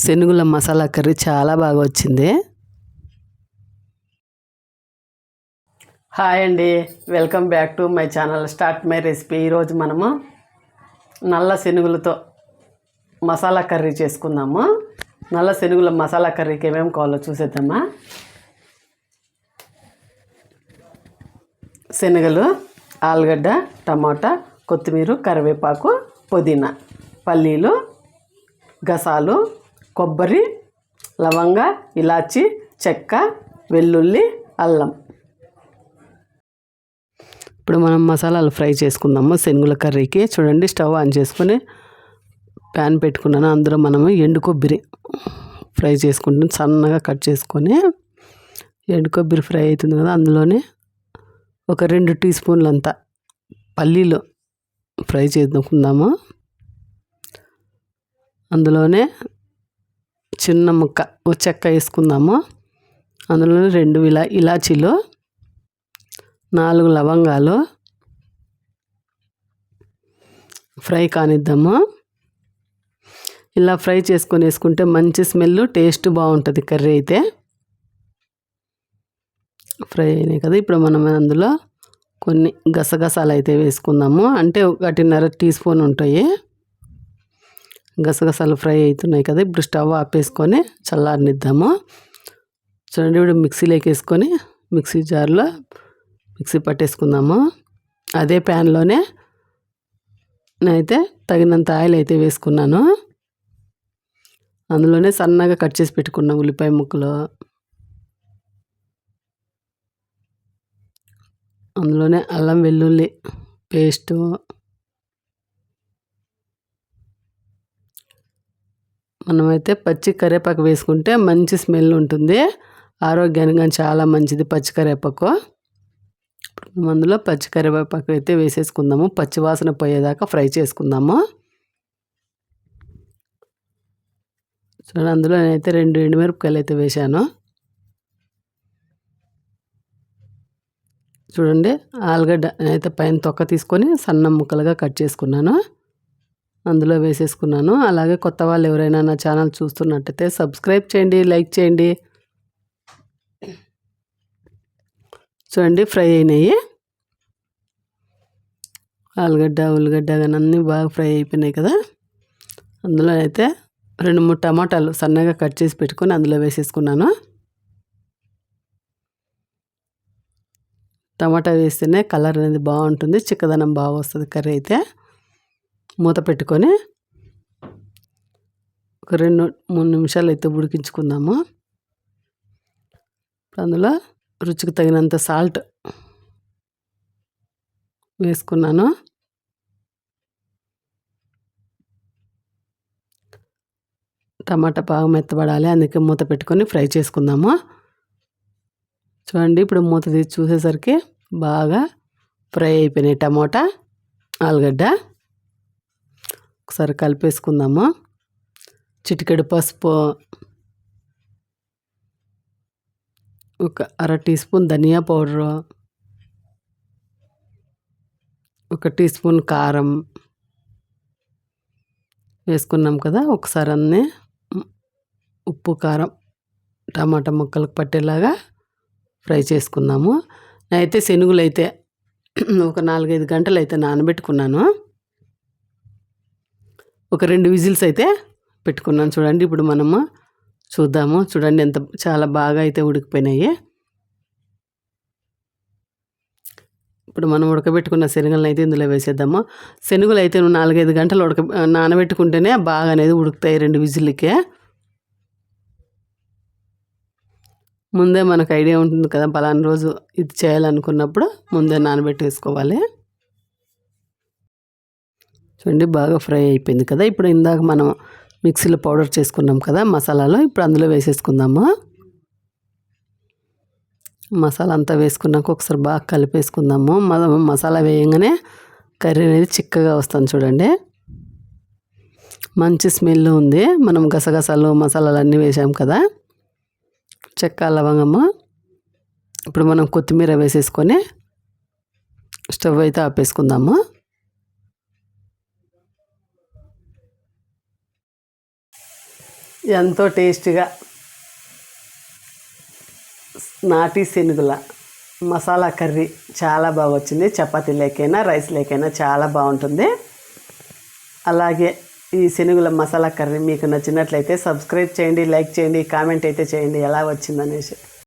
శనుగుల masala curry చాలా బాగా వచ్చింది. హాయ్ అండి, welcome back to my channel start my recipe. ఈరోజు మనము నల్ల శనుగులతో మసాలా కర్రీ చేసుకుందాము. నల్ల శనుగుల మసాలా కర్రీకి ఏమేమి కావాలో చూసేద్దామా. శనగలు, ఆలుగడ్డ, టమాటా, కొత్తిమీర, కరివేపాకు, పుదీనా, పల్లీలు, గసాలు, కొబ్బరి, లవంగ, ఇలాచి, చెక్క, వెల్లుల్లి, అల్లం. ఇప్పుడు మనం మసాలాలు ఫ్రై చేసుకుందాము. శనగల కర్రీకి చూడండి, స్టవ్ ఆన్ చేసుకొని ప్యాన్ పెట్టుకున్నాను. అందులో మనము ఎండు కొబ్బరి ఫ్రై చేసుకుంటాం. సన్నగా కట్ చేసుకొని ఎండు కొబ్బరి ఫ్రై అవుతుంది కదా, అందులోనే ఒక 2 టీ స్పూన్లంతా పల్లీలు ఫ్రై చేసుకుందాము. అందులోనే చిన్న ముక్క చెక్క వేసుకుందాము. అందులోనే 2 ఇలాచీలు, 4 లవంగాలు ఫ్రై కానిద్దాము. ఇలా ఫ్రై చేసుకొని వేసుకుంటే మంచి స్మెల్, టేస్ట్ బాగుంటుంది కర్రీ అయితే. ఫ్రై అయినాయి కదా, ఇప్పుడు మనం అందులో కొన్ని గసగసాలు అయితే వేసుకుందాము. అంటే 1.5 టీ స్పూన్ ఉంటాయి. గసగసాలు ఫ్రై అవుతున్నాయి కదా, ఇప్పుడు స్టవ్ ఆపేసుకొని చల్లారనిద్దాము. చూడండి, ఇప్పుడు మిక్సీలోకి వేసుకొని మిక్సీ జార్లో మిక్సీ పట్టేసుకుందాము. అదే ప్యాన్లోనే నేనైతే తగినంత ఆయిల్ అయితే వేసుకున్నాను. అందులోనే సన్నగా కట్ చేసి పెట్టుకున్న ఉల్లిపాయ ముక్కలు, అందులోనే అల్లం వెల్లుల్లి పేస్టు, మనమైతే పచ్చి కరివేపాకు వేసుకుంటే మంచి స్మెల్ ఉంటుంది. ఆరోగ్యానికి చాలా మంచిది పచ్చి కరివేపాకు. అందులో పచ్చి కరివేపాకు అయితే వేసేసుకుందాము. పచ్చి వాసన పోయేదాకా ఫ్రై చేసుకుందాము. చూడండి, అందులో నేనైతే 2 ఎండుమిరపకాయలు అయితే వేశాను. చూడండి, ఆలుగడ్డ నేనైతే పైన తొక్క తీసుకొని సన్న ముక్కలుగా కట్ చేసుకున్నాను, అందులో వేసేసుకున్నాను. అలాగే కొత్త వాళ్ళు ఎవరైనా నా ఛానల్ చూస్తున్నట్టయితే సబ్స్క్రైబ్ చేయండి, లైక్ చేయండి. చూడండి, ఫ్రై అయినాయి. ఆలుగడ్డ, ఉల్లిగడ్డ కానీ అన్నీ బాగా ఫ్రై అయిపోయినాయి కదా. అందులో అయితే 2-3 టమాటాలు సన్నగా కట్ చేసి పెట్టుకొని అందులో వేసేసుకున్నాను. టమాటా వేస్తేనే కలర్ అనేది బాగుంటుంది, చిక్కదనం బాగా వస్తుంది కర్రీ అయితే. మూత పెట్టుకొని ఒక 2-3 నిమిషాలు అయితే ఉడికించుకుందాము. అందులో రుచికి తగినంత సాల్ట్ వేసుకున్నాను. టమాటా బాగా మెత్తబడాలి, అందుకే మూత పెట్టుకొని ఫ్రై చేసుకుందాము. చూడండి, ఇప్పుడు మూత తీసి చూసేసరికి బాగా ఫ్రై అయిపోయినాయి టమాటా, ఆలుగడ్డ. ఒకసారి కలిపేసుకుందాము. చిటికెడు పసుపు, ఒక 1/2 టీ స్పూన్ ధనియా పౌడరు, 1 టీ స్పూన్ కారం వేసుకున్నాం కదా. ఒకసారి అన్నీ ఉప్పు, కారం టమాటా ముక్కలకు పట్టేలాగా ఫ్రై చేసుకుందాము. నేనైతే శనుగులు అయితే ఒక 4-5 గంటలు అయితే నానబెట్టుకున్నాను. ఒక 2 విజిల్స్ అయితే పెట్టుకున్నాను. చూడండి, ఇప్పుడు మనము చూద్దాము. చూడండి, చాలా బాగా అయితే ఉడికిపోయినాయి. ఇప్పుడు మనం ఉడకబెట్టుకున్న శనగలను అయితే ఇందులో వేసేద్దాము. శనగలు అయితే 4-5 గంటలు నానబెట్టుకుంటేనే బాగా అనేది ఉడుకుతాయి 2 విజిల్కే. ముందే మనకు ఐడియా ఉంటుంది కదా, పలానా రోజు ఇది చేయాలనుకున్నప్పుడు ముందే నానబెట్టి వేసుకోవాలి. చూడండి, బాగా ఫ్రై అయిపోయింది కదా. ఇప్పుడు ఇందాక మనం మిక్సీలో పౌడర్ చేసుకున్నాం కదా మసాలాలో, ఇప్పుడు అందులో వేసేసుకుందాము. మసాలా అంతా వేసుకున్నాక ఒకసారి బాగా కలిపేసుకుందాము. మసాలా వేయంగానే కర్రీ అనేది చిక్కగా వస్తుంది. చూడండి, మంచి స్మెల్ ఉంది. మనం గసగసాలు మసాలాలు అన్నీ వేసాం కదా, చెక్క, లవంగము. ఇప్పుడు మనం కొత్తిమీర వేసేసుకొని స్టవ్ అయితే ఆపేసుకుందాము. ఎంతో టేస్టీగా నాటి శనుగుల మసాలా కర్రీ చాలా బాగా వచ్చింది. చపాతీ లేకైనా రైస్ లేకైనా చాలా బాగుంటుంది. అలాగే ఈ శనుగుల మసాలా కర్రీ మీకు నచ్చినట్లయితే సబ్స్క్రైబ్ చేయండి, లైక్ చేయండి, కామెంట్ అయితే చేయండి ఎలా వచ్చిందనేసి.